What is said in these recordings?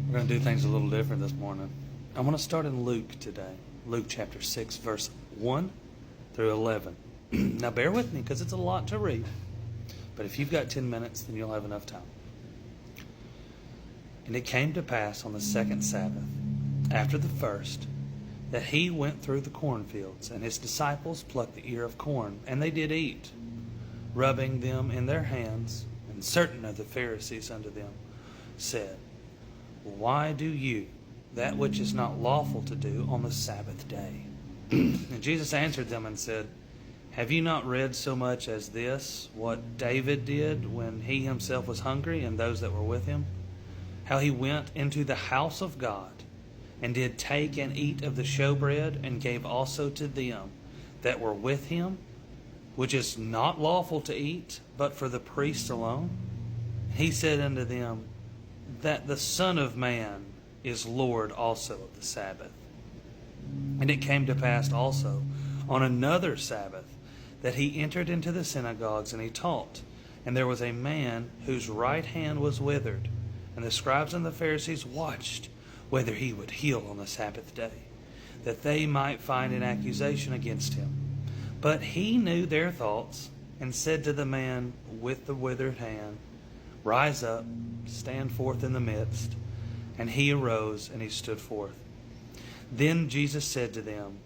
We're going to do things a little different this morning. I'm going to start in Luke today. Luke chapter 6, verse 1 through 11. Now bear with me because it's a lot to read. But if you've got 10 minutes, then you'll have enough time. And it came to pass on the second Sabbath, after the first, that he went through the cornfields, and his disciples plucked the ear of corn, and they did eat, rubbing them in their hands. And certain of the Pharisees unto them said, Why do you that which is not lawful to do on the Sabbath day? And Jesus answered them and said, Have you not read so much as this, what David did when he himself was hungry, and those that were with him? How he went into the house of God, and did take and eat of the showbread, and gave also to them that were with him, which is not lawful to eat, but for the priests alone? He said unto them, that the Son of Man is Lord also of the Sabbath. And it came to pass also on another Sabbath, that he entered into the synagogues, and he taught. And there was a man whose right hand was withered. And the scribes and the Pharisees watched whether he would heal on the Sabbath day, that they might find an accusation against him. But he knew their thoughts, and said to the man with the withered hand, Rise up, stand forth in the midst. And he arose, and he stood forth. Then Jesus said to them,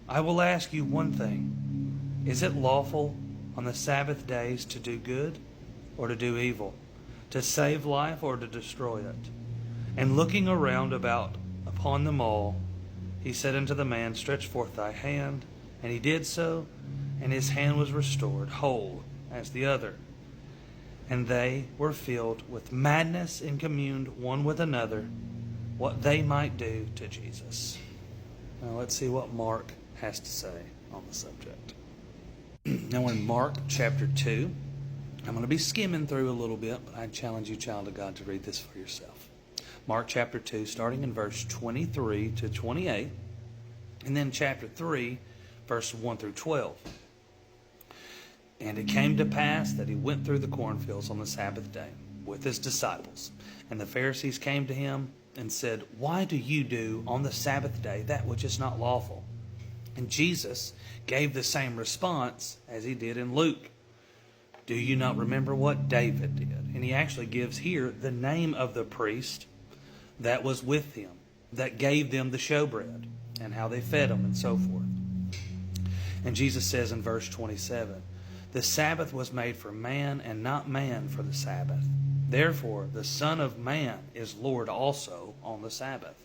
I will ask you one thing. Is it lawful on the Sabbath days to do good or to do evil, to save life or to destroy it? And looking around about upon them all, he said unto the man, Stretch forth thy hand. And he did so, and his hand was restored, whole as the other. And they were filled with madness, and communed one with another what they might do to Jesus. Now let's see what Mark has to say on the subject. Now in Mark chapter 2, I'm going to be skimming through a little bit, but I challenge you, child of God, to read this for yourself. Mark chapter 2, starting in verse 23 to 28, and then chapter 3, verse 1 through 12. And it came to pass that he went through the cornfields on the Sabbath day with his disciples. And the Pharisees came to him and said, Why do you do on the Sabbath day that which is not lawful? And Jesus gave the same response as he did in Luke. Do you not remember what David did? And he actually gives here the name of the priest that was with him, that gave them the showbread, and how they fed them and so forth. And Jesus says in verse 27, The Sabbath was made for man, and not man for the Sabbath. Therefore, the Son of Man is Lord also on the Sabbath.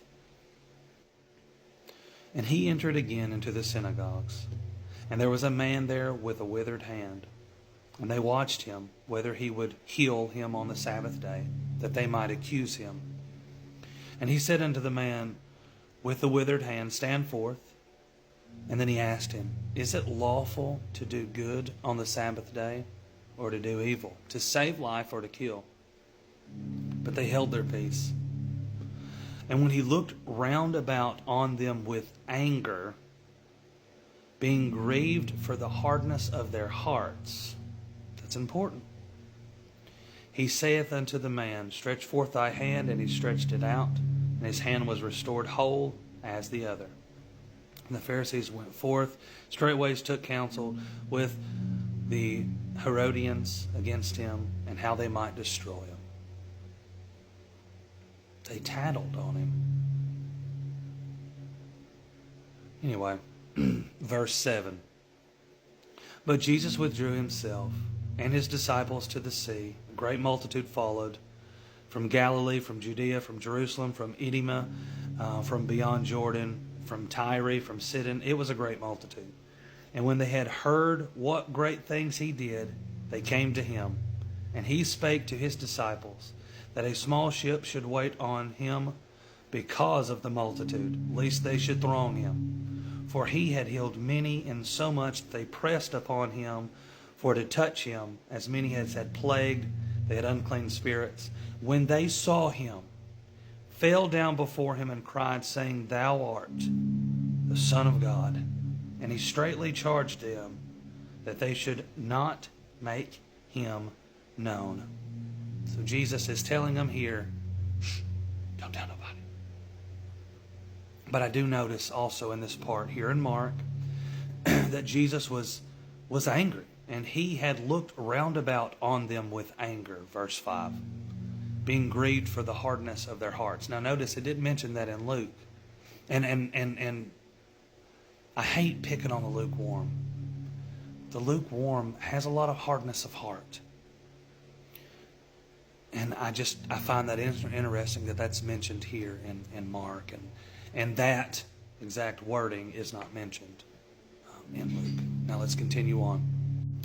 And he entered again into the synagogues. And there was a man there with a withered hand. And they watched him, whether he would heal him on the Sabbath day, that they might accuse him. And he said unto the man with the withered hand, Stand forth. And then he asked him, Is it lawful to do good on the Sabbath day, or to do evil, to save life or to kill? But they held their peace. And when he looked round about on them with anger, being grieved for the hardness of their hearts, that's important, he saith unto the man, Stretch forth thy hand. And he stretched it out, and his hand was restored whole as the other. And the Pharisees went forth, straightways took counsel with the Herodians against him, and how they might destroy him. They tattled on him. Anyway, verse 7. But Jesus withdrew himself and his disciples to the sea. A great multitude followed from Galilee, from Judea, from Jerusalem, from Idumea, from beyond Jordan, from Tyre, from Sidon. It was a great multitude. And when they had heard what great things he did, they came to him. And he spake to his disciples that a small ship should wait on him because of the multitude, lest they should throng him. For he had healed many, insomuch that they pressed upon him for to touch him, as many as had plagued, they had unclean spirits. When they saw him, fell down before him and cried, saying, Thou art the Son of God. And he straitly charged them that they should not make him known. So Jesus is telling them here, shh, don't Don't tell nobody. But I do notice also in this part here in Mark that Jesus was angry, and he had looked round about on them with anger, verse 5, being grieved for the hardness of their hearts. Now notice it didn't mention that in Luke. And I hate picking on the lukewarm. The lukewarm has a lot of hardness of heart. And I find that interesting that that's mentioned here in Mark. And that exact wording is not mentioned in Luke. Now let's continue on.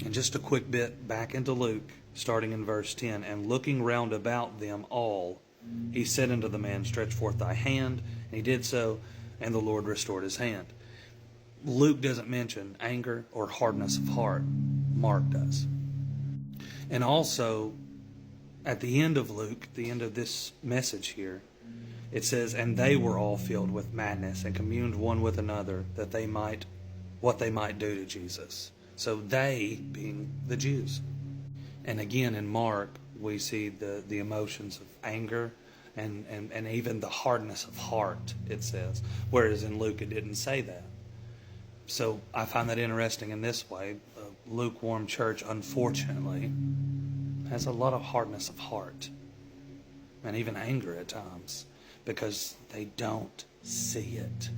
And just a quick bit back into Luke, starting in verse 10. And looking round about them all, he said unto the man, stretch forth thy hand. And he did so, and the Lord restored his hand. Luke doesn't mention anger or hardness of heart. Mark does. And also, at the end of Luke, the end of this message here, it says, and they were all filled with madness and communed one with another what they might do to Jesus. So they being the Jews. And again in Mark, we see the emotions of anger and even the hardness of heart, it says. Whereas in Luke, it didn't say that. So I find that interesting in this way. A lukewarm church, unfortunately, has a lot of hardness of heart and even anger at times because they don't see it.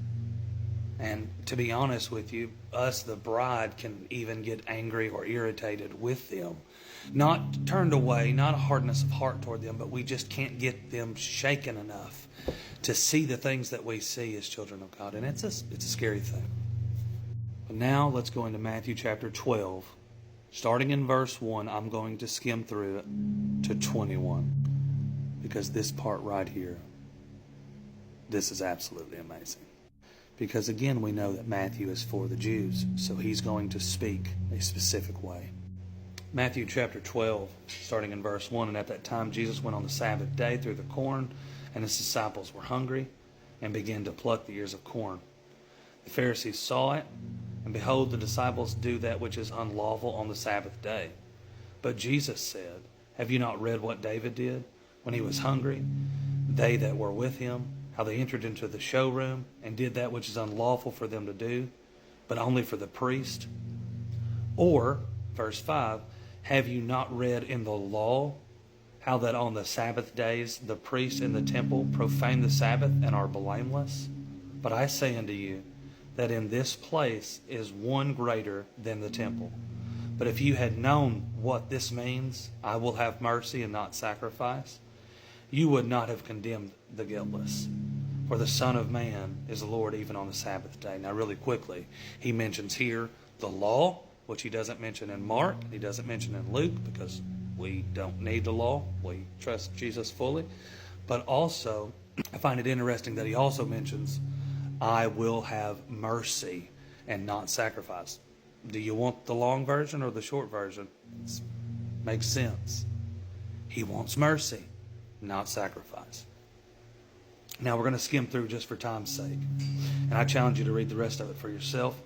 And to be honest with you, us, the bride, can even get angry or irritated with them. Not turned away, not a hardness of heart toward them, but we just can't get them shaken enough to see the things that we see as children of God. And it's a scary thing. But now let's go into Matthew chapter 12. Starting in verse 1, I'm going to skim through it to 21. Because this part right here, this is absolutely amazing. Because again, we know that Matthew is for the Jews, so he's going to speak a specific way. Matthew chapter 12, starting in verse 1, and at that time Jesus went on the Sabbath day through the corn, and his disciples were hungry, and began to pluck the ears of corn. The Pharisees saw it, and behold, the disciples do that which is unlawful on the Sabbath day. But Jesus said, have you not read what David did when he was hungry? They that were with him, how they entered into the showroom and did that which is unlawful for them to do, but only for the priest. Or, verse 5, have you not read in the law how that on the Sabbath days the priests in the temple profane the Sabbath and are blameless? But I say unto you that in this place is one greater than the temple. But if you had known what this means, I will have mercy and not sacrifice, you would not have condemned the guiltless. For the Son of Man is Lord even on the Sabbath day. Now really quickly, he mentions here the law, which he doesn't mention in Mark. He doesn't mention in Luke because we don't need the law. We trust Jesus fully. But also, I find it interesting that he also mentions, I will have mercy and not sacrifice. Do you want the long version or the short version? It makes sense. He wants mercy, not sacrifice. Now we're going to skim through just for time's sake. And I challenge you to read the rest of it for yourself,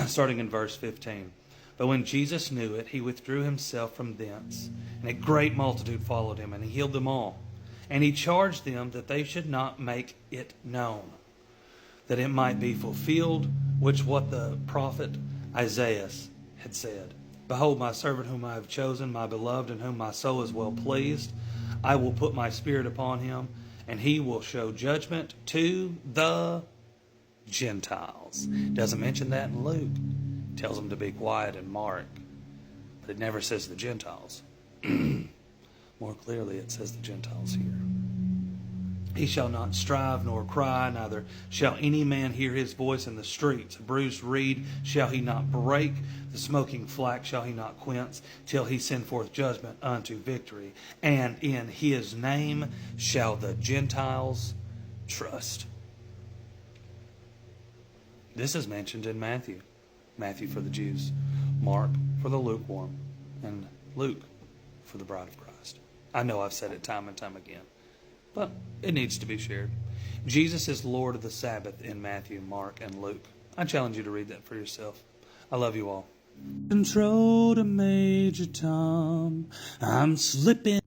starting in verse 15. But when Jesus knew it, he withdrew himself from thence, and a great multitude followed him, and he healed them all. And he charged them that they should not make it known, that it might be fulfilled, which what the prophet Isaiah had said. Behold, my servant whom I have chosen, my beloved, in whom my soul is well pleased. I will put my spirit upon him, and he will show judgment to the Gentiles. Doesn't mention that in Luke. Tells them to be quiet in Mark. But it never says the Gentiles. More clearly, it says the Gentiles here. He shall not strive nor cry, neither shall any man hear his voice in the streets. A bruised reed shall he not break, the smoking flax shall he not quench, till he send forth judgment unto victory. And in his name shall the Gentiles trust. This is mentioned in Matthew. Matthew for the Jews, Mark for the lukewarm, and Luke for the bride of Christ. I know I've said it time and time again, but it needs to be shared. Jesus is Lord of the Sabbath in Matthew, Mark, and Luke. I challenge you to read that for yourself. I love you all. Control to Major Tom. I'm slipping.